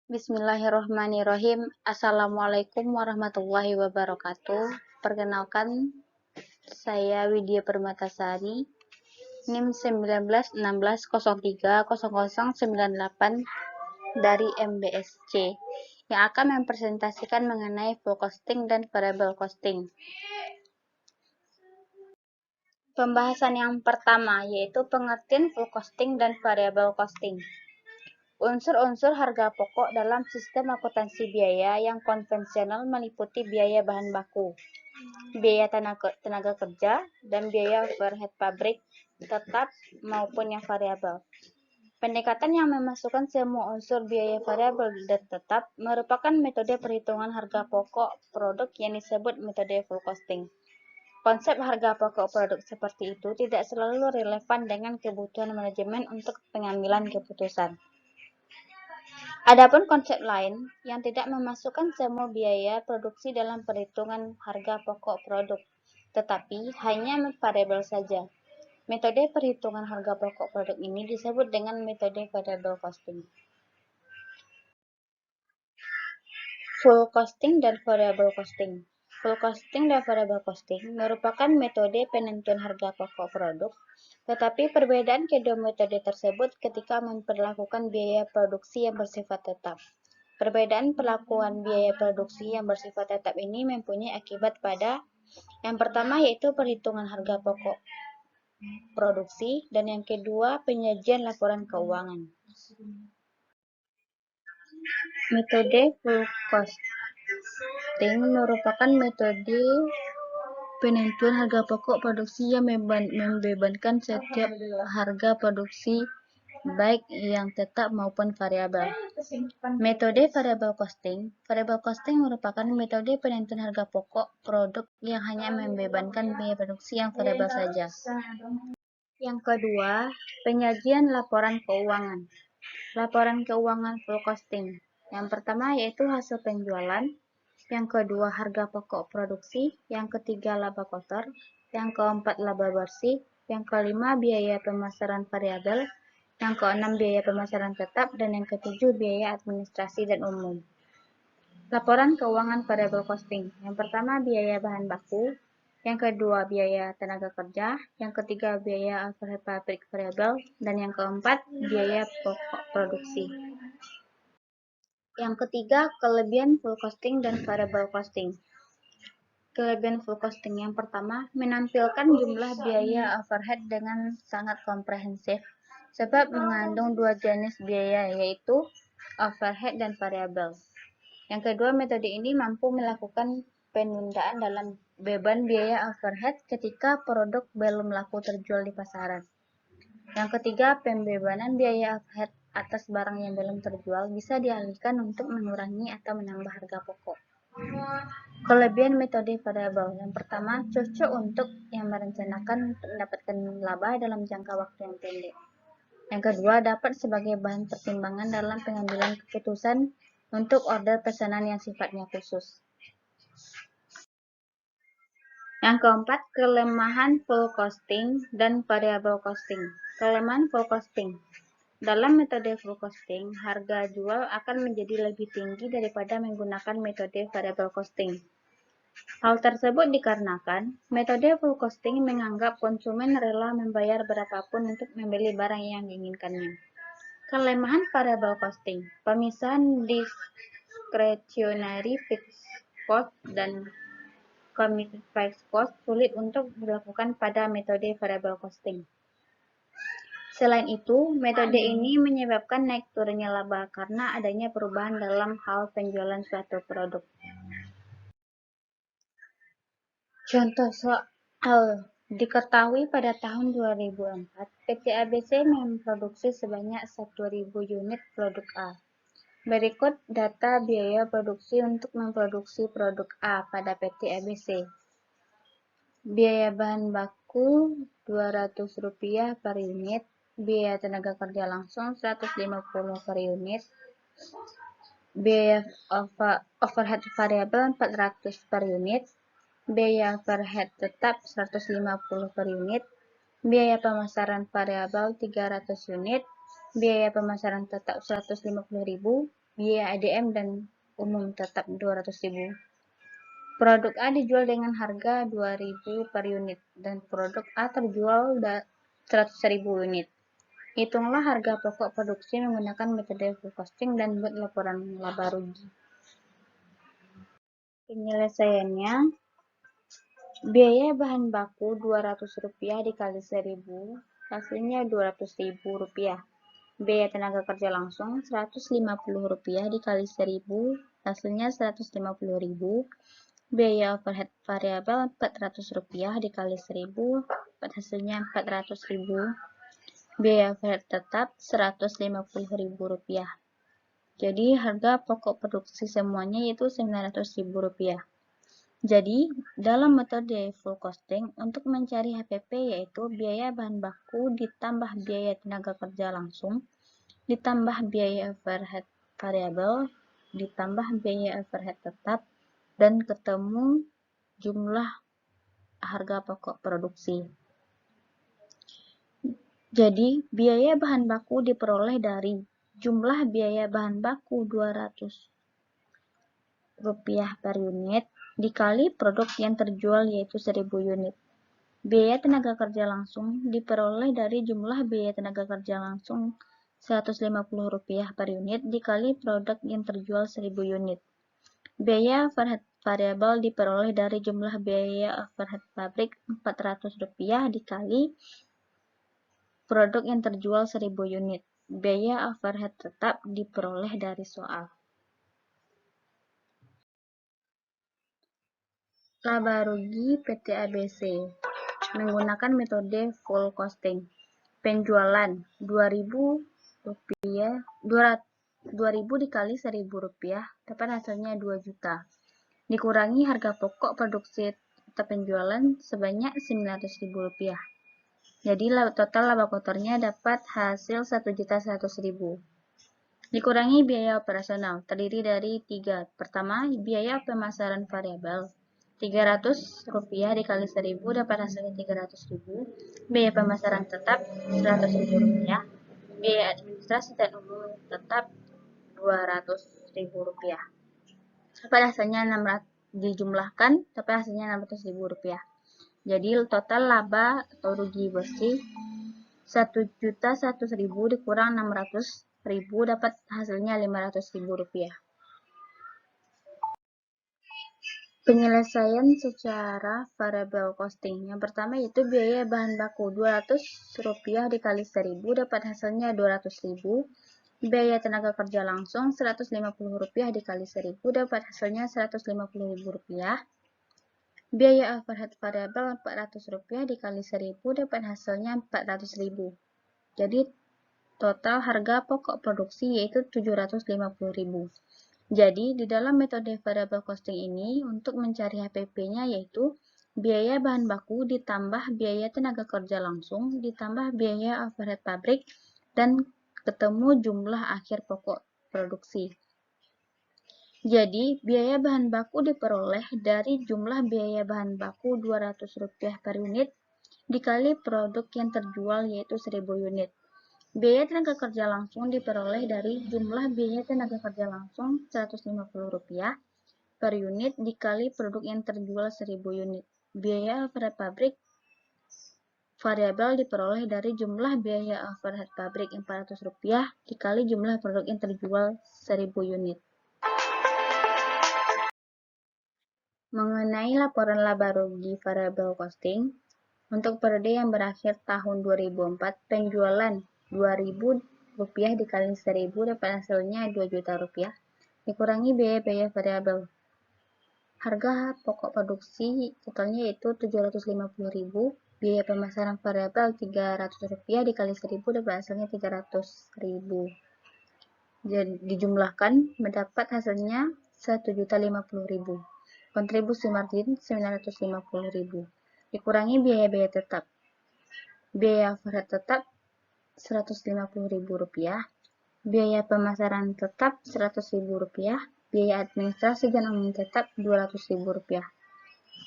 Bismillahirrohmanirrohim. Assalamualaikum warahmatullahi wabarakatuh. Perkenalkan, saya Widya Permatasari, NIM 1916030098 dari MBSC, yang akan mempresentasikan mengenai full costing dan variable costing. Pembahasan yang pertama yaitu pengertian full costing dan variable costing. Unsur-unsur harga pokok dalam sistem akuntansi biaya yang konvensional meliputi biaya bahan baku, biaya tenaga kerja, dan biaya overhead pabrik tetap maupun yang variabel. Pendekatan yang memasukkan semua unsur biaya variabel dan tetap merupakan metode perhitungan harga pokok produk yang disebut metode full costing. Konsep harga pokok produk seperti itu tidak selalu relevan dengan kebutuhan manajemen untuk pengambilan keputusan. Adapun konsep lain yang tidak memasukkan semua biaya produksi dalam perhitungan harga pokok produk, tetapi hanya variabel saja. Metode perhitungan harga pokok produk ini disebut dengan metode variable costing. Full costing dan variable costing. Full costing dan variable costing merupakan metode penentuan harga pokok produk, tetapi perbedaan kedua metode tersebut ketika memperlakukan biaya produksi yang bersifat tetap. Perbedaan perlakuan biaya produksi yang bersifat tetap ini mempunyai akibat pada yang pertama yaitu perhitungan harga pokok produksi dan yang kedua penyajian laporan keuangan. Metode full costing merupakan metode penentuan harga pokok produksi yang membebankan setiap harga produksi baik yang tetap maupun variabel. Metode variable costing merupakan metode penentuan harga pokok produk yang hanya membebankan biaya produksi yang variabel saja. Yang kedua, penyajian laporan keuangan. Laporan keuangan full costing. Yang pertama yaitu hasil penjualan, yang kedua harga pokok produksi, yang ketiga laba kotor, yang keempat laba bersih, yang kelima biaya pemasaran variabel, yang keenam biaya pemasaran tetap, dan yang ketujuh biaya administrasi dan umum. Laporan keuangan variable costing. Yang pertama biaya bahan baku, yang kedua biaya tenaga kerja, yang ketiga biaya overhead pabrik variabel, dan yang keempat biaya pokok produksi. Yang ketiga, kelebihan full costing dan variable costing. Kelebihan full costing yang pertama, menampilkan jumlah biaya overhead dengan sangat komprehensif, sebab mengandung dua jenis biaya, yaitu overhead dan variabel. Yang kedua, metode ini mampu melakukan penundaan dalam beban biaya overhead ketika produk belum laku terjual di pasaran. Yang ketiga, pembebanan biaya overhead atas barang yang belum terjual bisa dialihkan untuk mengurangi atau menambah harga pokok. Kelebihan metode variabel. Yang pertama, cocok untuk yang merencanakan untuk mendapatkan laba dalam jangka waktu yang pendek. Yang kedua, dapat sebagai bahan pertimbangan dalam pengambilan keputusan untuk order pesanan yang sifatnya khusus. Yang keempat, kelemahan full costing dan variable costing. Kelemahan full costing. Dalam metode full costing, harga jual akan menjadi lebih tinggi daripada menggunakan metode variable costing. Hal tersebut dikarenakan metode full costing menganggap konsumen rela membayar berapapun untuk membeli barang yang diinginkannya. Kelemahan variable costing. Pemisahan discretionary fixed cost dan committed fixed cost sulit untuk dilakukan pada metode variable costing. Selain itu, metode ini menyebabkan naik turunnya laba karena adanya perubahan dalam hal penjualan suatu produk. Contoh soal diketahui pada tahun 2004, PT ABC memproduksi sebanyak 1.000 unit produk A. Berikut data biaya produksi untuk memproduksi produk A pada PT ABC. Biaya bahan baku Rp200 per unit, biaya tenaga kerja langsung 150 per unit, biaya overhead variabel 400 per unit, biaya overhead tetap 150 per unit, biaya pemasaran variabel 300 unit, biaya pemasaran tetap 150.000, biaya ADM dan umum tetap 200.000. Produk A dijual dengan harga 2.000 per unit dan produk A terjual 100.000 unit. Hitunglah harga pokok produksi menggunakan metode full costing dan buat laporan laba rugi. Penyelesaiannya, biaya bahan baku Rp200 dikali 1.000, hasilnya Rp200.000. Biaya tenaga kerja langsung Rp150 dikali 1.000, hasilnya Rp150.000. Biaya overhead variabel Rp400 dikali 1.000, hasilnya Rp400.000. Biaya overhead tetap Rp150.000. Jadi harga pokok produksi semuanya yaitu Rp900.000. Jadi, dalam metode full costing, untuk mencari HPP yaitu biaya bahan baku ditambah biaya tenaga kerja langsung, ditambah biaya overhead variabel, ditambah biaya overhead tetap, dan ketemu jumlah harga pokok produksi. Jadi, biaya bahan baku diperoleh dari jumlah biaya bahan baku Rp200 per unit dikali produk yang terjual yaitu 1.000 unit. Biaya tenaga kerja langsung diperoleh dari jumlah biaya tenaga kerja langsung Rp150 per unit dikali produk yang terjual 1.000 unit. Biaya overhead variabel diperoleh dari jumlah biaya overhead pabrik Rp400 dikali produk yang terjual 1.000 unit. Biaya overhead tetap diperoleh dari soal. Laba rugi PT ABC menggunakan metode full costing. Penjualan Rp2.000, 2.000 dikali Rp1.000 dapat hasilnya 2 juta. Dikurangi harga pokok produksi atau penjualan sebanyak Rp900.000. Jadi total laba kotornya dapat hasil Rp1.100.000. Dikurangi biaya operasional terdiri dari 3. Pertama, biaya pemasaran variabel. Rp300 dikali 1.000 dapat hasilnya Rp300.000. Biaya pemasaran tetap Rp100.000. Biaya administrasi dan umum tetap Rp200.000. Dapat hasilnya 600 dijumlahkan, dapat hasilnya Rp600.000. Jadi total laba atau rugi bersih Rp1.100.000 dikurang Rp600.000 dapat hasilnya Rp500.000. Penyelesaian secara variable costing. Yang pertama yaitu biaya bahan baku Rp200 dikali 1.000 dapat hasilnya Rp200.000. Biaya tenaga kerja langsung Rp150 dikali 1.000 dapat hasilnya Rp150.000. Biaya overhead variabel Rp400 dikali 1.000 dapat hasilnya Rp400.000. Jadi total harga pokok produksi yaitu Rp750.000. Jadi, di dalam metode variable costing ini, untuk mencari HPP-nya yaitu biaya bahan baku ditambah biaya tenaga kerja langsung, ditambah biaya overhead pabrik, dan ketemu jumlah akhir pokok produksi. Jadi, biaya bahan baku diperoleh dari jumlah biaya bahan baku Rp200 per unit, dikali produk yang terjual yaitu 1.000 unit. Biaya tenaga kerja langsung diperoleh dari jumlah biaya tenaga kerja langsung Rp150 per unit dikali produk yang terjual 1.000 unit. Biaya overhead pabrik variabel diperoleh dari jumlah biaya overhead pabrik Rp400 dikali jumlah produk yang terjual 1.000 unit. Mengenai laporan laba rugi variable costing, untuk periode yang berakhir tahun 2004, penjualan Rp2.000 dikali 1.000 dapat hasilnya Rp2 juta. Dikurangi biaya-biaya variabel. Harga pokok produksi totalnya yaitu Rp750.000. Biaya pemasaran variabel Rp300 dikali 1.000 dapat hasilnya Rp300.000. Jadi dijumlahkan mendapat hasilnya Rp1.050.000. Kontribusi margin Rp950.000. Dikurangi biaya-biaya tetap. Biaya overhead tetap Rp150.000. Biaya pemasaran tetap Rp100.000. Biaya administrasi dan umum tetap Rp200.000.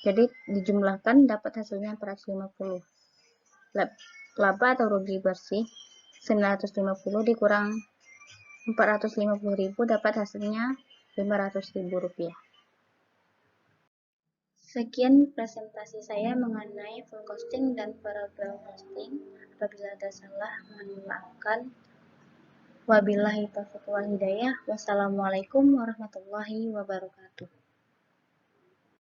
Jadi dijumlahkan dapat hasilnya Rp450. Laba atau rugi bersih 950 dikurang 450.000 dapat hasilnya 500.000 rupiah. Sekian presentasi saya mengenai full costing dan variable costing. Apabila ada salah, mohon dimaafkan. Wabillahi taufiq wal hidayah. Wassalamualaikum warahmatullahi wabarakatuh.